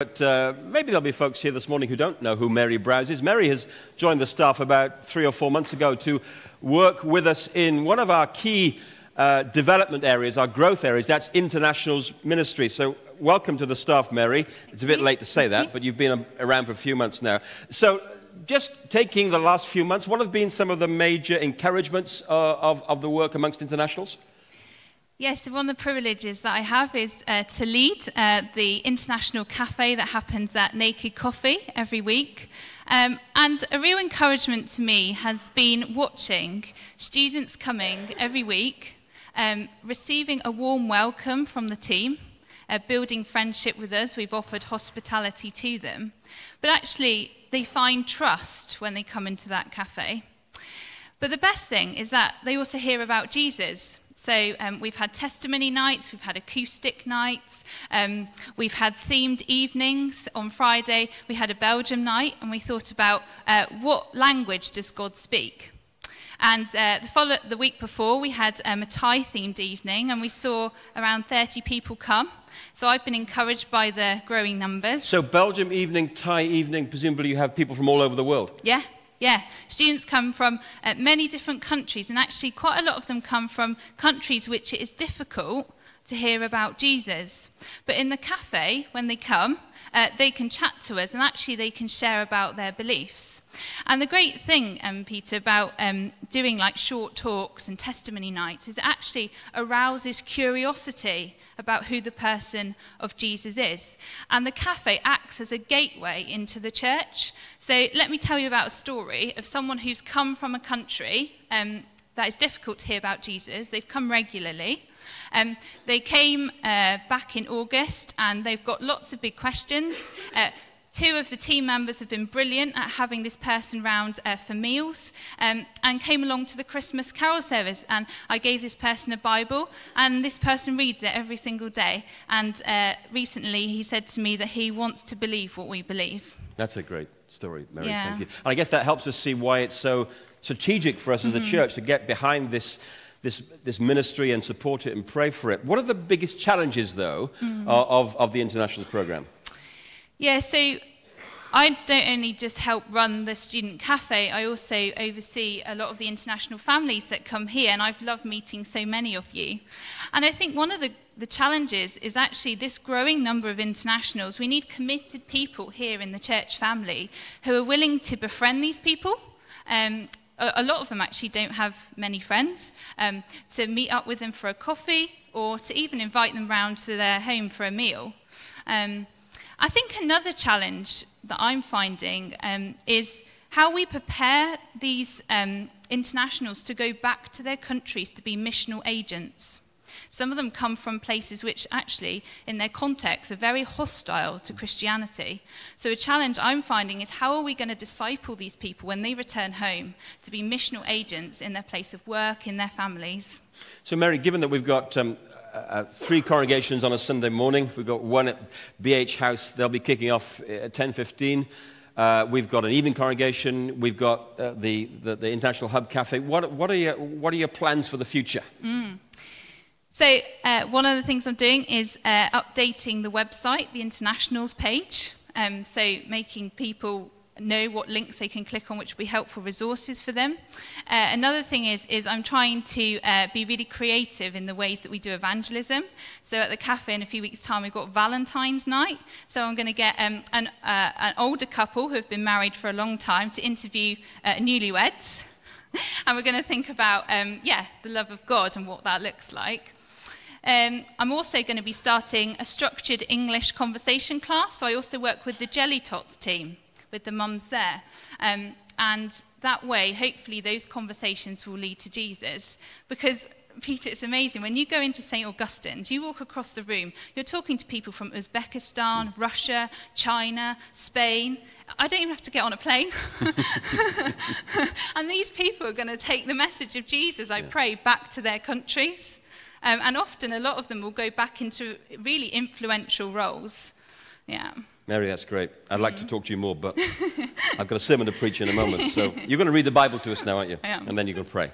But maybe there'll be folks here this morning who don't know who Mary Browse is. Mary has joined the staff about 3 or 4 months ago to work with us in one of our key development areas, our growth areas. That's internationals ministry. So welcome to the staff, Mary. It's a bit late to say that, but you've been around for a few months now. So just taking the last few months, what have been some of the major encouragements of the work amongst internationals? Yes, so one of the privileges that I have is to lead the international cafe that happens at Naked Coffee every week. And a real encouragement to me has been watching students coming every week, receiving a warm welcome from the team, building friendship with us. We've offered hospitality to them. But actually, they find trust when they come into that cafe. But the best thing is that they also hear about Jesus. So we've had testimony nights, we've had acoustic nights, we've had themed evenings. On Friday, we had a Belgium night, and we thought about what language does God speak? And the week before, we had a Thai-themed evening, and we saw around 30 people come. So I've been encouraged by the growing numbers. So Belgium evening, Thai evening, presumably you have people from all over the world? Yeah, students come from many different countries, and actually quite a lot of them come from countries which it is difficult to hear about Jesus. But in the cafe, when they come, they can chat to us, and actually they can share about their beliefs. And the great thing, Peter, about doing like short talks and testimony nights is it actually arouses curiosity about who the person of Jesus is. And the cafe acts as a gateway into the church. So let me tell you about a story of someone who's come from a country that is difficult to hear about Jesus. They've come regularly. They came back in August, and they've got lots of big questions. 2 of the team members have been brilliant at having this person round for meals, and came along to the Christmas carol service, and I gave this person a Bible, and this person reads it every single day. And recently he said to me that he wants to believe what we believe. That's a great story, Mary. Yeah. Thank you. And I guess that helps us see why it's so strategic for us as a church to get behind this ministry and support it and pray for it. What are the biggest challenges, though, of the Internationals program? Yeah, so I don't only just help run the student cafe, I also oversee a lot of the international families that come here, and I've loved meeting so many of you. And I think one of the challenges is actually this growing number of internationals. We need committed people here in the church family who are willing to befriend these people. A lot of them actually don't have many friends, to meet up with them for a coffee or to even invite them round to their home for a meal. I think another challenge that I'm finding is how we prepare these internationals to go back to their countries to be missional agents. Some of them come from places which actually, in their context, are very hostile to Christianity. So a challenge I'm finding is how are we going to disciple these people when they return home to be missional agents in their place of work, in their families? So Mary, given that we've got 3 congregations on a Sunday morning, we've got one at BH House, they'll be kicking off at 10:15. We've got an evening congregation, we've got the International Hub Cafe. What are your plans for the future? So one of the things I'm doing is updating the website, the Internationals page, so making people know what links they can click on, which will be helpful resources for them. Another thing is I'm trying to be really creative in the ways that we do evangelism. So at the cafe in a few weeks' time, we've got Valentine's night. So I'm going to get an older couple who have been married for a long time to interview newlyweds. And we're going to think about, the love of God and what that looks like. I'm also going to be starting a structured English conversation class. So I also work with the Jelly Tots team, with the mums there. And that way, hopefully, those conversations will lead to Jesus. Because, Peter, it's amazing. When you go into St. Augustine's, you walk across the room, you're talking to people from Uzbekistan, Russia, China, Spain. I don't even have to get on a plane. And these people are going to take the message of Jesus, I pray, back to their countries. And often, a lot of them will go back into really influential roles. Yeah. Mary, that's great. I'd like to talk to you more, but I've got a sermon to preach in a moment. So you're going to read the Bible to us now, aren't you? I am. And then you're going to pray.